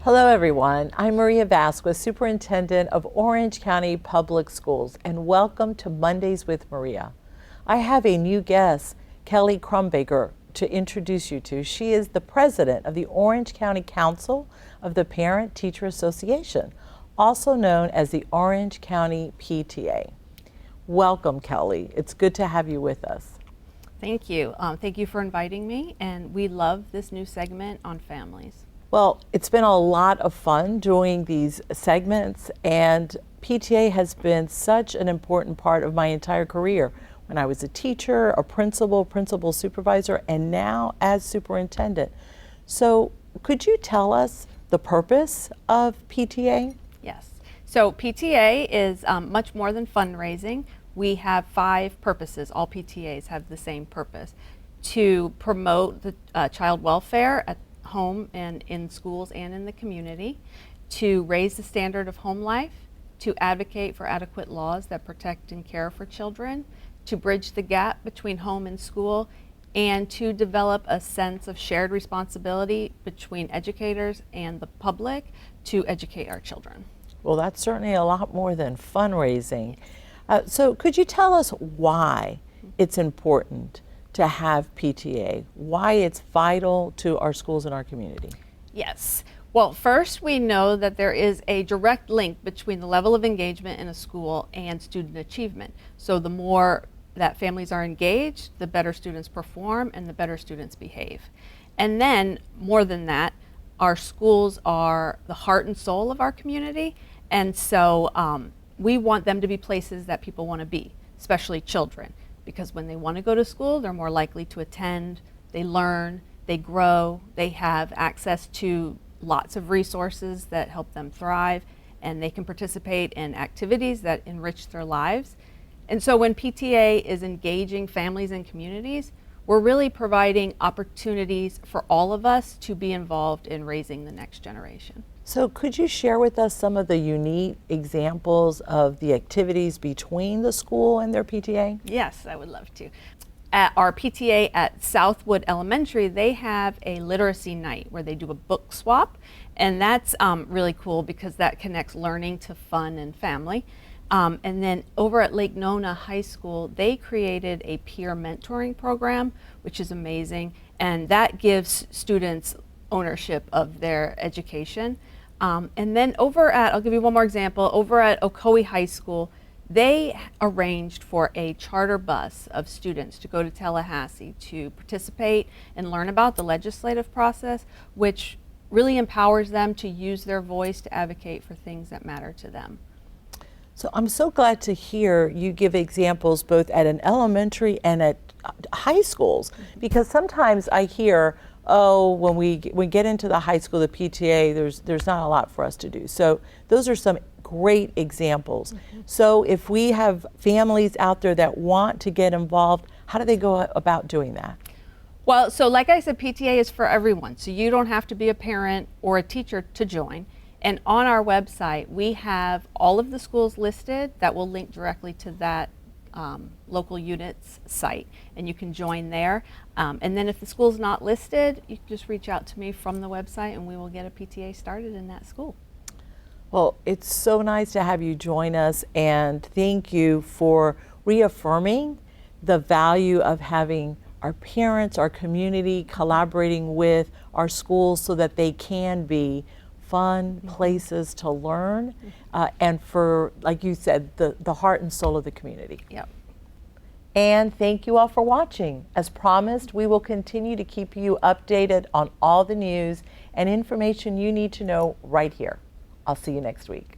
Hello everyone, I'm Maria Vasquez, Superintendent of Orange County Public Schools, and welcome to Mondays with Maria. I have a new guest, Kelly Crumbaker, to introduce you to. She is the president of the Orange County Council of the Parent-Teacher Association, also known as the Orange County PTA. Welcome, Kelly. It's good to have you with us. Thank you. Thank you for inviting me, and we love this new segment on families. Well, it's been a lot of fun doing these segments, and PTA has been such an important part of my entire career. When I was a teacher, a principal supervisor, and now as superintendent. So could you tell us the purpose of PTA? Yes. So PTA is much more than fundraising. We have 5 purposes. All PTAs have the same purpose: to promote the child welfare at home and in schools and in the community, to raise the standard of home life, to advocate for adequate laws that protect and care for children, to bridge the gap between home and school, and to develop a sense of shared responsibility between educators and the public to educate our children. Well, that's certainly a lot more than fundraising. So could you tell us why it's important to have PTA, why it's vital to our schools and our community? Yes. Well, first, we know that there is a direct link between the level of engagement in a school and student achievement. So the more that families are engaged, the better students perform and the better students behave. And then, more than that, our schools are the heart and soul of our community, and so we want them to be places that people want to be, especially children, because when they want to go to school, they're more likely to attend, they learn, they grow, they have access to lots of resources that help them thrive, and they can participate in activities that enrich their lives. And so when PTA is engaging families and communities, we're really providing opportunities for all of us to be involved in raising the next generation. So could you share with us some of the unique examples of the activities between the school and their PTA? Yes, I would love to. At our PTA at Southwood Elementary, they have a literacy night where they do a book swap, and that's really cool because that connects learning to fun and family. And then over at Lake Nona High School, they created a peer mentoring program, which is amazing, and that gives students ownership of their education. And then over at, I'll give you one more example, over at Ocoee High School, they arranged for a charter bus of students to go to Tallahassee to participate and learn about the legislative process, which really empowers them to use their voice to advocate for things that matter to them. So I'm so glad to hear you give examples both at an elementary and at high schools, because sometimes I hear, oh, when we get into the high school, the PTA, there's not a lot for us to do. So those are some great examples. So if we have families out there that want to get involved, how do they go about doing that? Well, so like I said, PTA is for everyone. So you don't have to be a parent or a teacher to join. And on our website, we have all of the schools listed that will link directly to that local unit's site, and you can join there. And then if the school's not listed, you can just reach out to me from the website and we will get a PTA started in that school. Well, it's so nice to have you join us, and thank you for reaffirming the value of having our parents, our community collaborating with our schools so that they can be fun places to learn, and for, like you said, the heart and soul of the community. Yep. And thank you all for watching. As promised, we will continue to keep you updated on all the news and information you need to know right here. I'll see you next week.